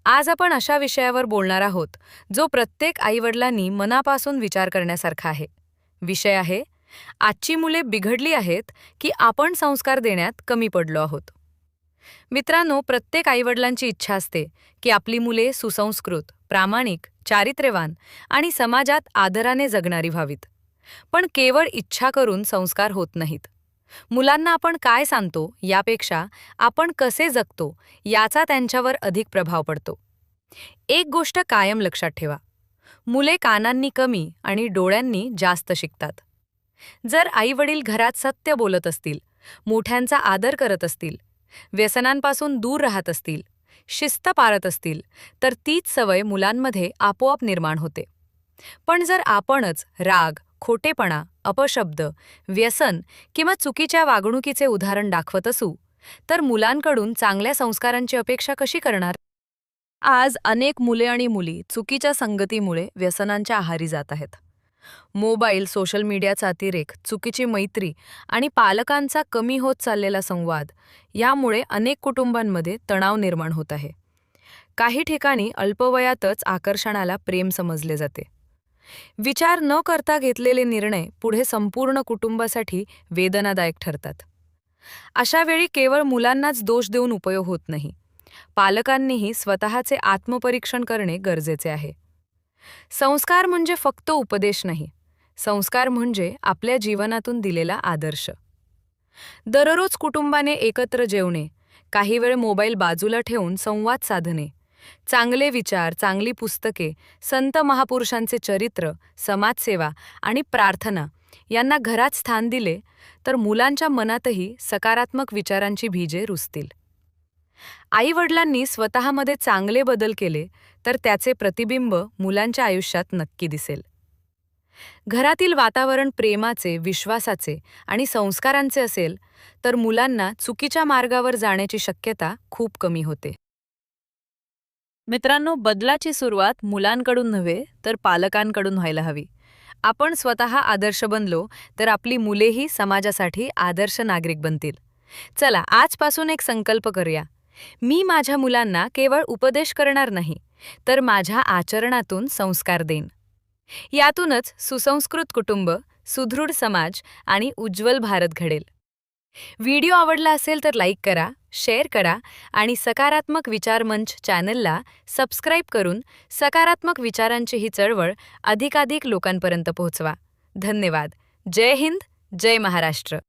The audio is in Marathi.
आज आपण अशा विषयावर बोलणार आहोत जो प्रत्येक आईवडिलांनी मनापासून विचार करण्यासारखा आहे. विषय आहे, आजची मुले बिघडली आहेत की आपण संस्कार देण्यात कमी पडलो आहोत. मित्रांनो, प्रत्येक आईवडिलांची इच्छा असते की आपली मुले सुसंस्कृत, प्रामाणिक, चारित्र्यवान आणि समाजात आदराने जगणारी व्हावीत. पण केवळ इच्छा करून संस्कार होत नाहीत. मुलांना आपण काय सांगतो यापेक्षा आपण कसे जगतो याचा त्यांच्यावर अधिक प्रभाव पडतो. एक गोष्ट कायम लक्षात ठेवा, मुले कानांनी कमी आणि डोळ्यांनी जास्त शिकतात. जर आईवडील घरात सत्य बोलत असतील, मोठ्यांचा आदर करत असतील, व्यसनांपासून दूर राहत असतील, शिस्त पाळत असतील, तर तीच सवय मुलांमध्ये आपोआप निर्माण होते. पण जर आपणच राग, खोटेपणा, अपशब्द, व्यसन किंवा चुकीच्या वागणुकीचे उदाहरण दाखवत असू, तर मुलांकडून चांगल्या संस्कारांची अपेक्षा कशी करणार? आज अनेक मुले आणि मुली चुकीच्या संगतीमुळे व्यसनांच्या आहारी जात आहेत. मोबाईल, सोशल मीडियाचा अतिरेक, चुकीची मैत्री आणि पालकांचा कमी होत चाललेला संवाद यामुळे अनेक कुटुंबांमध्ये तणाव निर्माण होत आहे. काही ठिकाणी अल्पवयातच आकर्षणाला प्रेम समजले जाते. विचार न करता घेतलेले निर्णय पुढे संपूर्ण कुटुंबासाठी वेदनादायक ठरतात. अशा वेळी केवळ मुलांनाच दोष देऊन उपयोग होत नाही. पालकांनीही स्वतःचे आत्मपरीक्षण करणे गरजेचे आहे. संस्कार म्हणजे फक्त उपदेश नाही. संस्कार म्हणजे आपल्या जीवनातून दिलेला आदर्श. दररोज कुटुंबाने एकत्र जेवणे, काही वेळ मोबाईल बाजूला ठेवून संवाद साधणे, चांगले विचार, चांगली पुस्तके, संत महापुरुषांचे चरित्र, समाजसेवा आणि प्रार्थना यांना घरात स्थान दिले तर मुलांच्या मनातही सकारात्मक विचारांची बीजे रुजतील. आई-वडिलांनी स्वतःमध्ये चांगले बदल केले तर त्याचे प्रतिबिंब मुलांच्या आयुष्यात नक्की दिसेल. घरातील वातावरण प्रेमाचे, विश्वासाचे आणि संस्कारांचे असेल तर मुलांना चुकीच्या मार्गावर जाण्याची शक्यता खूप कमी होते. मित्रांनो, बदलाची सुरुवात मुलांकडून नव्हे तर पालकांकडून व्हायला हवी. आपण स्वतः आदर्श बनलो तर आपली मुलेही समाजासाठी आदर्श नागरिक बनतील. चला, आजपासून एक संकल्प करूया. मी माझ्या मुलांना केवळ उपदेश करणार नाही, तर माझ्या आचरणातून संस्कार देईन. यातूनच सुसंस्कृत कुटुंब, सुदृढ समाज आणि उज्ज्वल भारत घडेल. व्हिडिओ आवडला असेल तर लाईक करा, शेअर करा आणि सकारात्मक विचार मंच चॅनलला सबस्क्राईब करून सकारात्मक विचारांची ही चळवळ अधिकाधिक लोकांपर्यंत पोहोचवा. धन्यवाद. जय हिंद, जय महाराष्ट्र.